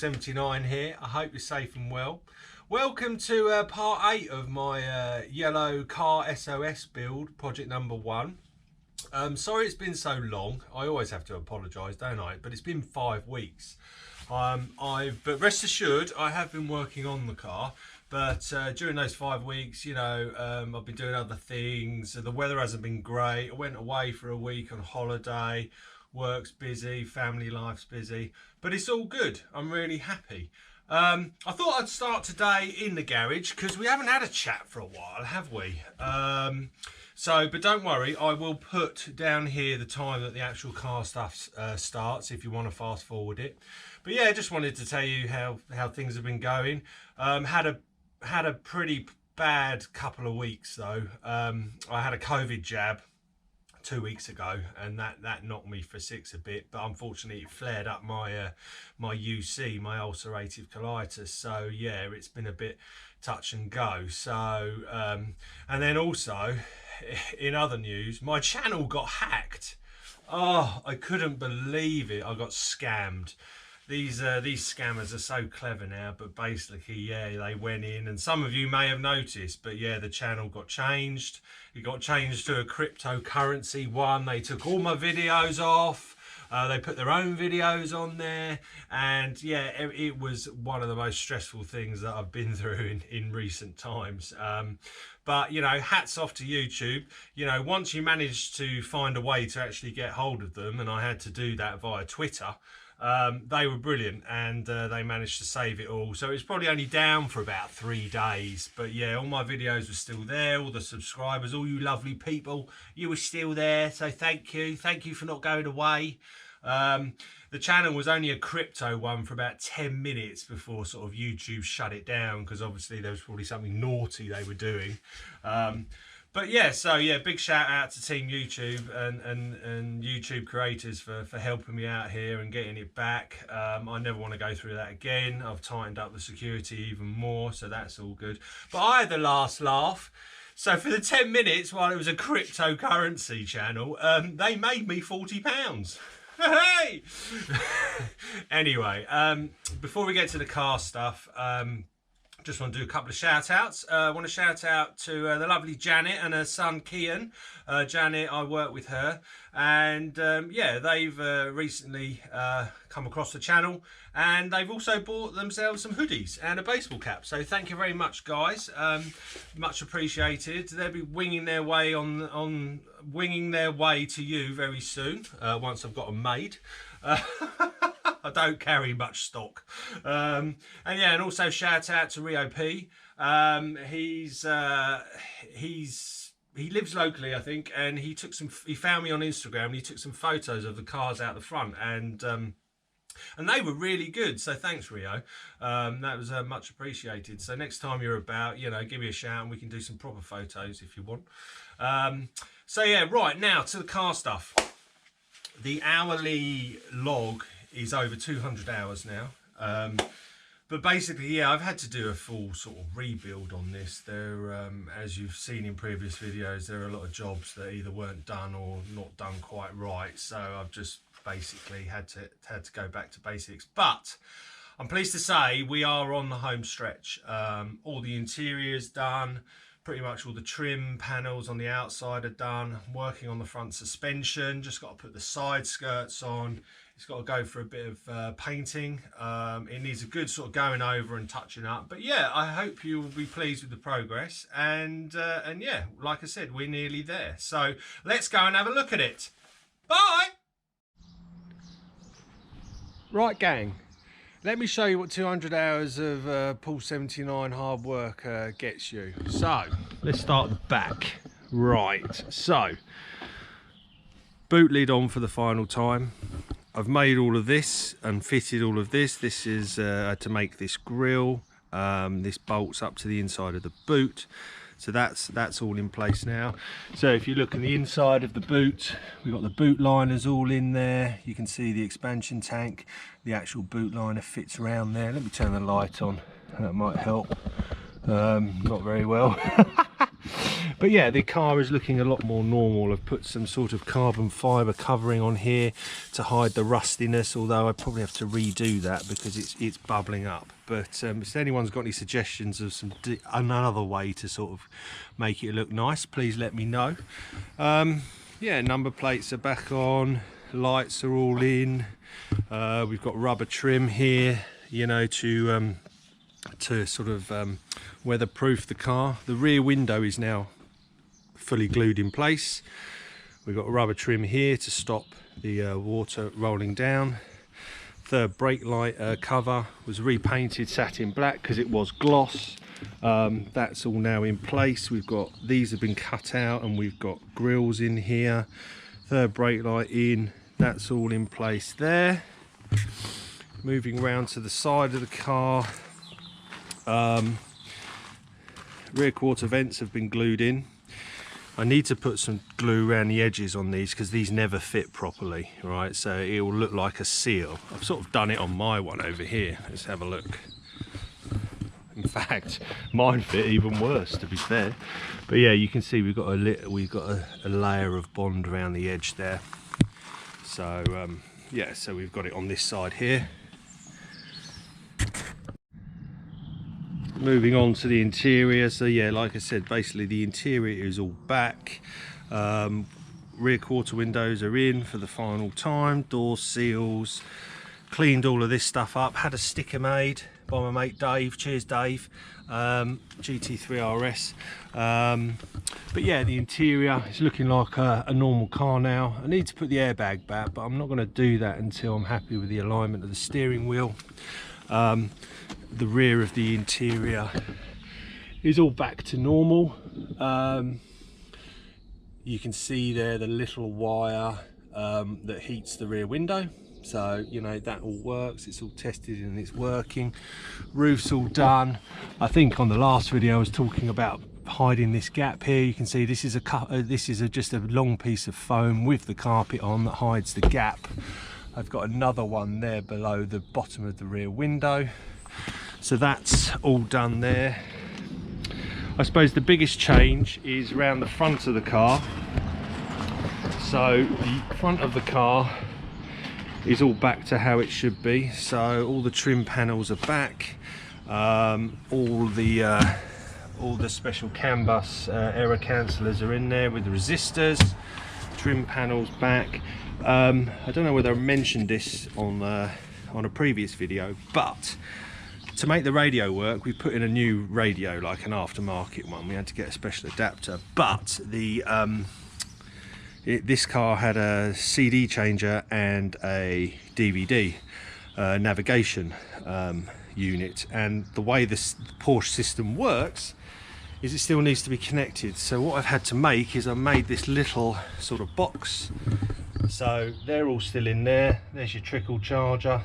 Paul79 here. I hope you're safe and well. Welcome to part 8 of my yellow car SOS build, project number 1. Sorry it's been so long. I always have to apologise, don't I? But it's been 5 weeks. But rest assured, I have been working on the car. But during those 5 weeks, you know, I've been doing other things. The weather hasn't been great. I went away for a week on holiday. Work's busy, family life's busy, but it's all good. I'm really happy. I thought I'd start today in the garage because we haven't had a chat for a while, have we? But don't worry, I will put down here the time that the actual car stuff starts if you want to fast forward it. But yeah, just wanted to tell you how things have been going. Had a pretty bad couple of weeks though. I had a COVID jab 2 weeks ago, and that knocked me for 6 a bit, but unfortunately it flared up my my UC, my ulcerative colitis. So yeah, it's been a bit touch and go. So and then also in other news, my channel got hacked. Oh, I couldn't believe it. I got scammed. These scammers are so clever now, but basically, yeah, they went in, and some of you may have noticed, but yeah, the channel got changed. It got changed to a cryptocurrency one. They took all my videos off. They put their own videos on there, and yeah, it was one of the most stressful things that I've been through in recent times. But you know, hats off to YouTube. You know, once you manage to find a way to actually get hold of them, and I had to do that via Twitter. They were brilliant, and they managed to save it all. So it's probably only down for about 3 days, but yeah, all my videos were still there. All the subscribers, all you lovely people, you were still there, so thank you for not going away. The channel was only a crypto one for about 10 minutes before sort of YouTube shut it down, because obviously there was probably something naughty they were doing. But yeah, so yeah, big shout out to Team YouTube and YouTube creators for helping me out here and getting it back. I never want to go through that again. I've tightened up the security even more, so that's all good. But I had the last laugh. So for the 10 minutes while it was a cryptocurrency channel, they made me £40. Hey! Anyway, before we get to the car stuff, just want to do a couple of shout outs. I want to shout out to the lovely Janet and her son Kian. Janet, I work with her, and yeah, they've recently come across the channel, and they've also bought themselves some hoodies and a baseball cap. So thank you very much, guys. Much appreciated. They'll be winging their way winging their way to you very soon once I've got them made. I don't carry much stock. And yeah, and also shout out to Rio P. He lives locally, I think, and he found me on Instagram, and he took some photos of the cars out the front, and they were really good. So thanks, Rio. That was much appreciated. So next time you're about, you know, give me a shout and we can do some proper photos if you want. So yeah, right, now to the car stuff. The hourly log is over 200 hours now. But basically, yeah, I've had to do a full sort of rebuild on this. There, as you've seen in previous videos, there are a lot of jobs that either weren't done or not done quite right. So I've just basically had to go back to basics. But I'm pleased to say we are on the home stretch. All the interior's done. Pretty much all the trim panels on the outside are done. I'm working on the front suspension. Just got to put the side skirts on. It's got to go for a bit of painting. It needs a good sort of going over and touching up. But yeah, I hope you will be pleased with the progress. And yeah, like I said, we're nearly there. So let's go and have a look at it. Bye! Right, gang. Let me show you what 200 hours of Paul79 hard work gets you. So, let's start at the back. Right, so, boot lid on for the final time. I've made all of this and fitted all of this. This is to make this grille. This bolts up to the inside of the boot. So that's all in place now. So if you look on the inside of the boot, we've got the boot liners all in there. You can see the expansion tank. The actual boot liner fits around there. Let me turn the light on. That might help. Not very well. But yeah, the car is looking a lot more normal. I've put some sort of carbon fibre covering on here to hide the rustiness, although I probably have to redo that because it's bubbling up. But if anyone's got any suggestions of another way to sort of make it look nice, please let me know. Yeah, number plates are back on, lights are all in. We've got rubber trim here, you know, to sort of weatherproof the car. The rear window is now fully glued in place. We've got rubber trim here to stop the water rolling down. Third brake light cover was repainted satin black because it was gloss. That's all now in place. We've got, these have been cut out and we've got grills in here. Third brake light in, that's all in place there. Moving round to the side of the car, rear quarter vents have been glued in. I need to put some glue around the edges on these because these never fit properly, right? So it will look like a seal. I've sort of done it on my one over here. Let's have a look. In fact, mine fit even worse, to be fair. But yeah, you can see we've got a layer of bond around the edge there. So yeah, so we've got it on this side here. Moving on to the interior, so yeah, like I said, basically the interior is all back. Rear quarter windows are in for the final time. Door seals, cleaned all of this stuff up, had a sticker made by my mate Dave, cheers Dave, GT3 RS. But yeah, the interior is looking like a normal car now. I need to put the airbag back, but I'm not going to do that until I'm happy with the alignment of the steering wheel. The rear of the interior is all back to normal. You can see there the little wire that heats the rear window, so you know that all works. It's all tested and it's working. Roof's all done. I think on the last video I was talking about hiding this gap here. You can see this is just a long piece of foam with the carpet on that hides the gap. I've got another one there below the bottom of the rear window. So that's all done there. I suppose the biggest change is around the front of the car. So the front of the car is all back to how it should be. So all the trim panels are back. All the special CAN bus error cancellers are in there with the resistors. Trim panels back. I don't know whether I mentioned this on a previous video, but to make the radio work, we put in a new radio, like an aftermarket one. We had to get a special adapter, but this car had a CD changer and a DVD navigation unit, and the way this Porsche system works is it still needs to be connected. So what I've had to make is I made this little sort of box. So they're all still in there. There's your trickle charger.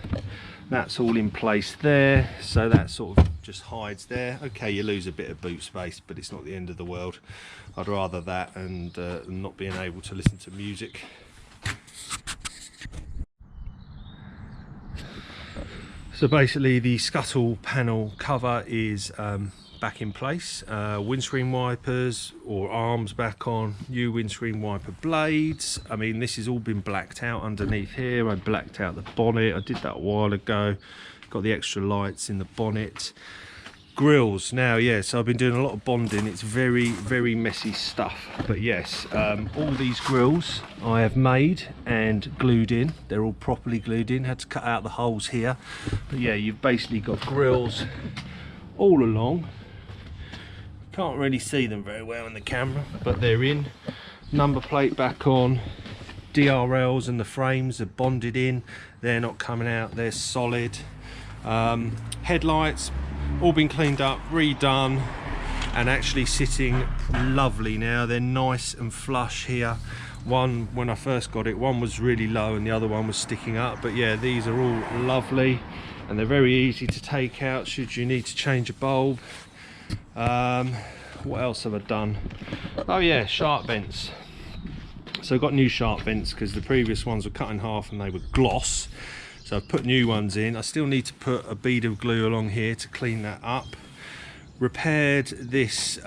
That's all in place there. So that sort of just hides there. Okay, you lose a bit of boot space, but it's not the end of the world. I'd rather that and not being able to listen to music. So basically the scuttle panel cover is back in place. Windscreen wipers or arms back on, new windscreen wiper blades. I mean, this has all been blacked out underneath here. I blacked out the bonnet, I did that a while ago. Got the extra lights in the bonnet. Grills now, yes, I've been doing a lot of bonding. It's very messy stuff, but yes, all these grills I have made and glued in. They're all properly glued in. Had to cut out the holes here, but yeah, you've basically got grills all along. Can't really see them very well in the camera, but they're in. Number plate back on. DRLs and the frames are bonded in. They're not coming out, they're solid. Headlights all been cleaned up, redone, and actually sitting lovely now. They're nice and flush here. One, when I first got it, one was really low and the other one was sticking up, but yeah, these are all lovely and they're very easy to take out should you need to change a bulb. What else have I done? Oh yeah, shark vents. So I've got new shark vents because the previous ones were cut in half and they were gloss. So I've put new ones in. I still need to put a bead of glue along here to clean that up. Repaired this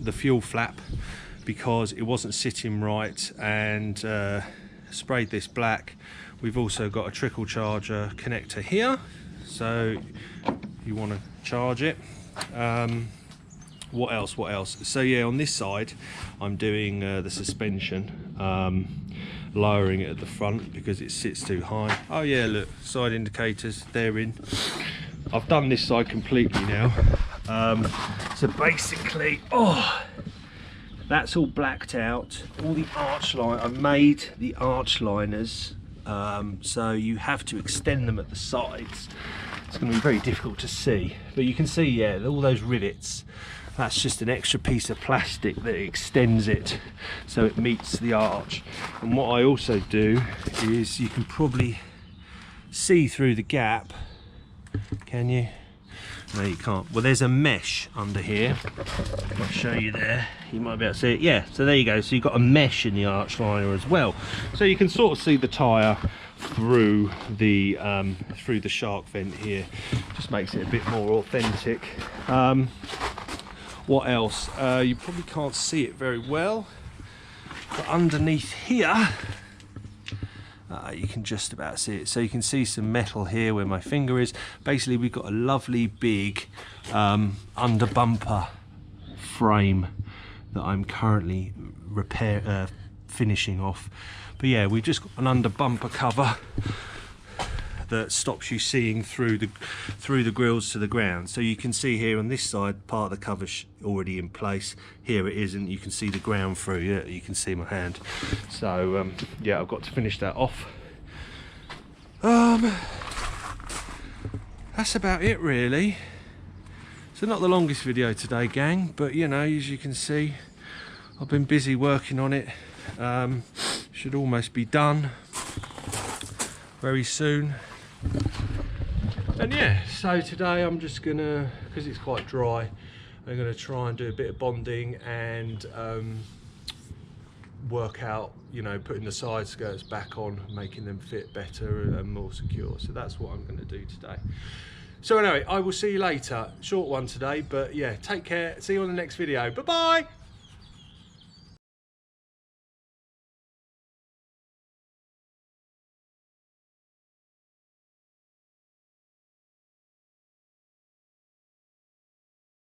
the fuel flap because it wasn't sitting right, and sprayed this black. We've also got a trickle charger connector here, so you want to charge it. What else? So yeah, on this side I'm doing the suspension, lowering it at the front because it sits too high. Oh yeah, look, side indicators, they're in. I've done this side completely now. So basically, that's all blacked out. All the arch line, I made the arch liners, so you have to extend them at the sides. It's going to be very difficult to see, but you can see, yeah, all those rivets. That's just an extra piece of plastic that extends it so it meets the arch. And what I also do is, you can probably see through the gap. Can you? No, you can't. Well, there's a mesh under here. I'll show you there. You might be able to see it. Yeah, so there you go. So you've got a mesh in the arch liner as well. So you can sort of see the tyre through the shark vent here. Just makes it a bit more authentic. What else? You probably can't see it very well, but underneath here, you can just about see it. So you can see some metal here where my finger is. Basically, we've got a lovely big under bumper frame that I'm currently finishing off. But yeah, we've just got an under bumper cover that stops you seeing through the grills to the ground. So you can see here on this side, part of the cover's already in place. Here it isn't. You can see the ground through. Yeah, you can see my hand. So yeah, I've got to finish that off. That's about it really. So not the longest video today, gang, but you know, as you can see, I've been busy working on it. Should almost be done very soon. And yeah, so today I'm just gonna, because it's quite dry, I'm gonna try and do a bit of bonding and work out, you know, putting the side skirts back on, making them fit better and more secure. So that's what I'm gonna do today. So anyway, I will see you later. Short one today, but yeah, take care. See you on the next video. Bye bye.